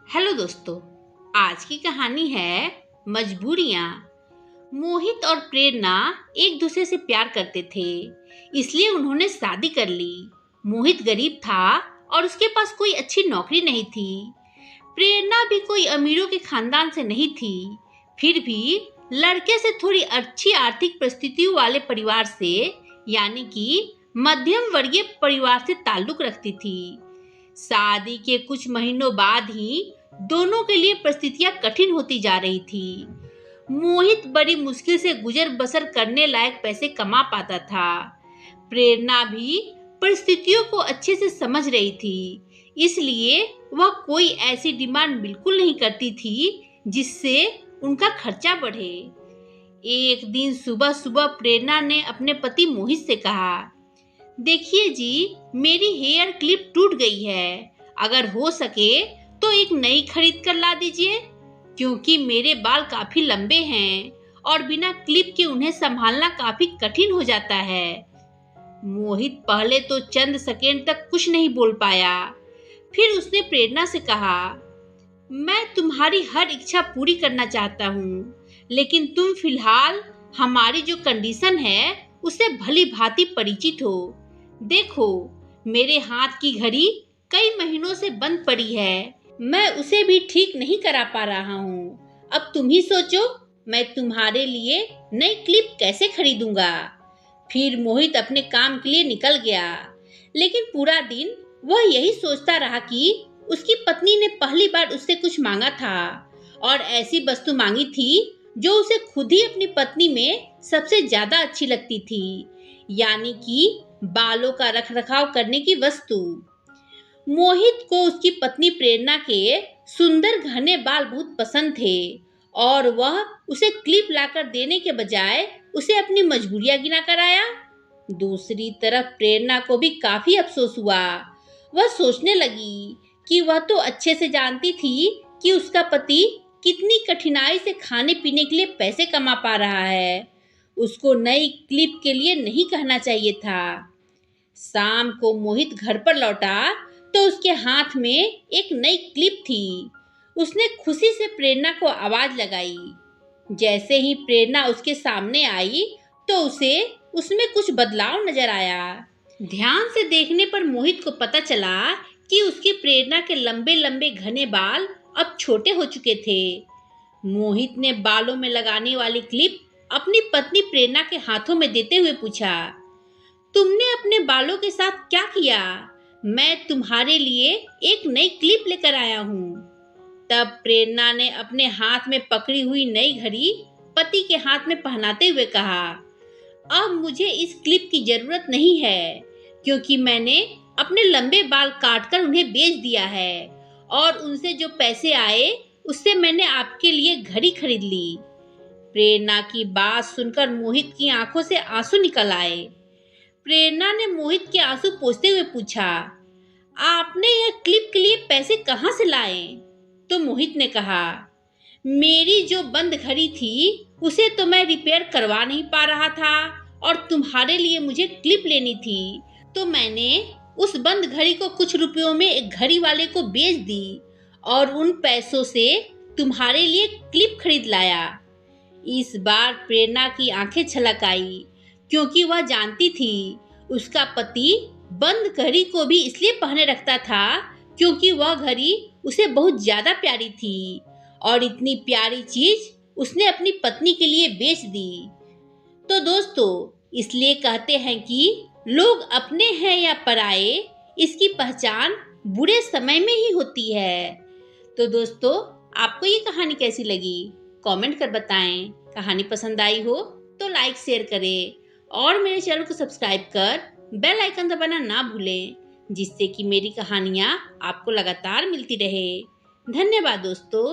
Hello दोस्तों, आज की कहानी है मजबूरियाँ। मोहित और प्रेरणा एक दूसरे से प्यार करते थे, इसलिए उन्होंने शादी कर ली। मोहित गरीब था और उसके पास कोई अच्छी नौकरी नहीं थी। प्रेरणा भी कोई अमीरों के खानदान से नहीं थी, फिर भी लड़के से थोड़ी अच्छी आर्थिक परिस्थितियों वाले परिवार से, यानी कि मध्यम वर्गीय परिवार से ताल्लुक रखती थी। शादी के कुछ महीनों बाद ही दोनों के लिए परिस्थितियां कठिन होती जा रही थी। मोहित बड़ी मुश्किल से गुजर बसर करने लायक पैसे कमा पाता था। प्रेरणा भी परिस्थितियों को अच्छे से समझ रही थी, इसलिए वह कोई ऐसी डिमांड बिल्कुल नहीं करती थी जिससे उनका खर्चा बढ़े। एक दिन सुबह सुबह प्रेरणा ने अपने पति मोहित से कहा, देखिए जी, मेरी हेयर क्लिप टूट गई है। अगर हो सके तो एक नई खरीद कर ला दीजिए, क्योंकि मेरे बाल काफी लंबे हैं और बिना क्लिप के उन्हें संभालना काफी कठिन हो जाता है। मोहित पहले तो चंद सेकंड तक कुछ नहीं बोल पाया। फिर उसने प्रेरणा से कहा, मैं तुम्हारी हर इच्छा पूरी करना चाहता हूँ, लेकिन तुम फिलहाल हमारी जो कंडीशन है उससे भली भांति परिचित हो। देखो, मेरे हाथ की घड़ी कई महीनों से बंद पड़ी है, मैं उसे भी ठीक नहीं करा पा रहा हूँ। अब तुम ही सोचो, मैं तुम्हारे लिए नई क्लिप कैसे खरीदूंगा। फिर मोहित अपने काम के लिए निकल गया, लेकिन पूरा दिन वह यही सोचता रहा कि उसकी पत्नी ने पहली बार उससे कुछ मांगा था और ऐसी वस्तु मांगी थी जो उसे खुद ही अपनी पत्नी में सबसे ज्यादा अच्छी लगती थी, यानी कि बालों का रखरखाव करने की वस्तु। मोहित को उसकी पत्नी प्रेरणा के सुंदर घने बाल बहुत पसंद थे और वह उसे क्लिप लाकर देने के बजाय उसे अपनी मजबूरियां गिनाकर आया। दूसरी तरफ प्रेरणा को भी काफी अफसोस हुआ। वह सोचने लगी कि वह तो अच्छे से जानती थी कि उसका पति कितनी कठिनाई से खाने पीने के लिए पैसे कमा पा रहा है। उसको नई क्लिप के लिए नहीं कहना चाहिए था। शाम को मोहित घर पर लौटा तो उसके हाथ में एक नई क्लिप थी। उसने खुशी से प्रेरणा को आवाज लगाई। जैसे ही प्रेरणा उसके सामने आई तो उसे उसमें कुछ बदलाव नजर आया। ध्यान से देखने पर मोहित को पता चला कि उसकी प्रेरणा के लंबे लंबे घने बाल अब छोटे हो चुके थे। मोहित ने बालों में लगाने वाली क्लिप अपनी पत्नी प्रेरणा के हाथों में देते हुए पूछा, तुमने अपने बालों के साथ क्या किया? मैं तुम्हारे लिए एक नई क्लिप लेकर आया हूँ। तब प्रेरणा ने अपने हाथ में पकड़ी हुई नई घड़ी पति के हाथ में पहनाते हुए कहा, अब मुझे इस क्लिप की जरूरत नहीं है, क्योंकि मैंने अपने लंबे बाल काटकर उन्हें बेच दिया है और उनसे जो पैसे आए उससे मैंने आपके लिए घड़ी खरीद ली। प्रेरणा की बात सुनकर मोहित की आंखों से आंसू निकल आए। प्रेरणा ने मोहित के आंसू पोंछते हुए पूछा, आपने यह क्लिप के लिए पैसे कहाँ से लाए? तो मोहित ने कहा, मेरी जो बंद घड़ी थी उसे तो मैं रिपेयर करवा नहीं पा रहा था और तुम्हारे लिए मुझे क्लिप लेनी थी, तो मैंने उस बंद घड़ी को कुछ रुपयों में एक घड़ी वाले को बेच दी और उन पैसों से तुम्हारे लिए क्लिप खरीद लाया। इस बार प्रेरणा की आंखें छलक आई, क्योंकि वह जानती थी उसका पति बंद घड़ी को भी इसलिए पहने रखता था क्योंकि वह घड़ी उसे बहुत ज्यादा प्यारी थी और इतनी प्यारी चीज उसने अपनी पत्नी के लिए बेच दी। तो दोस्तों, इसलिए कहते हैं कि लोग अपने हैं या पराए, इसकी पहचान बुरे समय में ही होती है। तो दोस्तों, आपको ये कहानी कैसी लगी? कमेंट कर बताएं। कहानी पसंद आई हो तो लाइक शेयर करें और मेरे चैनल को सब्सक्राइब कर बेल आइकन दबाना ना भूलें, जिससे कि मेरी कहानियाँ आपको लगातार मिलती रहे। धन्यवाद दोस्तों।